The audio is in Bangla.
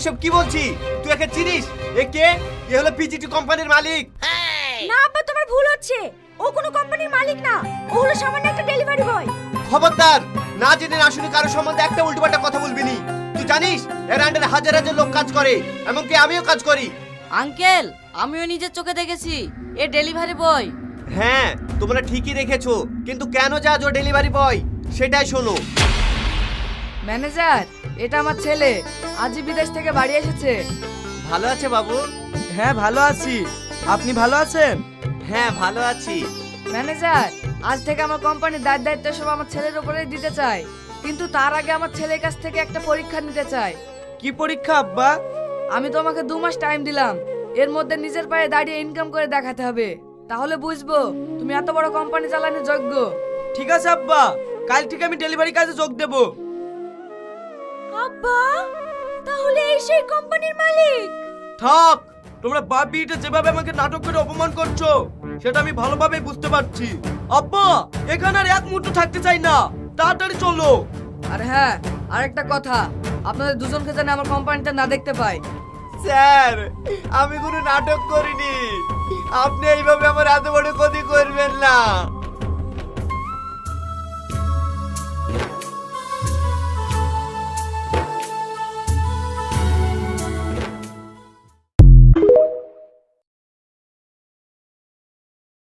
এসব কি বলছি? তুই একে চিনিস? এ কে? এ হলো পিজিটি কোম্পানির মালিক। না আব্বা, তোমার ভুল হচ্ছে। ও কোনো কোম্পানির মালিক না, ও হলো সামান্য একটা ডেলিভারি বয়। খবরদার, না জেনে না শুনে কারো সম্বন্ধে একটা উল্টোপাল্টা কথা বলবি নি। তুই জানিস এর আন্ডারে হাজার হাজার লোক কাজ করে, এমনকি আমিও কাজ করি। আঙ্কেল, আমিও নিজের চোখে দেখেছি এ ডেলিভারি বয়। হ্যাঁ, তোমরা ঠিকই দেখেছো, কিন্তু কেন যা ও ডেলিভারি বয় সেটাই শোনো। ম্যানেজার, এটা আমার ছেলে, আজই বিদেশ থেকে বাড়ি এসেছে। ভালো আছে বাবু? হ্যাঁ ভালো আছি, আপনি ভালো আছেন? হ্যাঁ ভালো আছি। ম্যানেজার, আজ থেকে আমার কোম্পানির দায়িত্ব সব আমার ছেলের উপরে দিতে চাই, কিন্তু তার আগে আমার ছেলের কাছ থেকে একটা পরীক্ষা নিতে চাই। কি পরীক্ষা আব্বা? আমি তোমাকে 2 মাস টাইম দিলাম, এর মধ্যে নিজের পায়ে দাঁড়িয়ে ইনকাম করে দেখাতে হবে, তাহলে বুঝবো তুমি এত বড় কোম্পানি চালানোর যোগ্য। ঠিক আছে আব্বা, কাল থেকে আমি ডেলিভারি কাজে যোগ দেব। আব্বা, তাহলে এই সেই কোম্পানির মালিক? থাক, তোমরা বাপ বিয়েটা যেভাবে আমাকে নাটক করে অপমান করছো সেটা আমি ভালোভাবে বুঝতে পারছি। আব্বা, এখানে আর এক মুহূর্ত থাকতে চাই না, তাড়াতাড়ি চলো। আর হ্যাঁ, আরেকটা কথা, আপনাদের দুজনকে যেন আমার কোম্পানিটা না দেখতে পাই। স্যার, আমি কোনো নাটক করিনি, আপনি এইভাবে আমার এত বড় ক্ষতি করবেন না।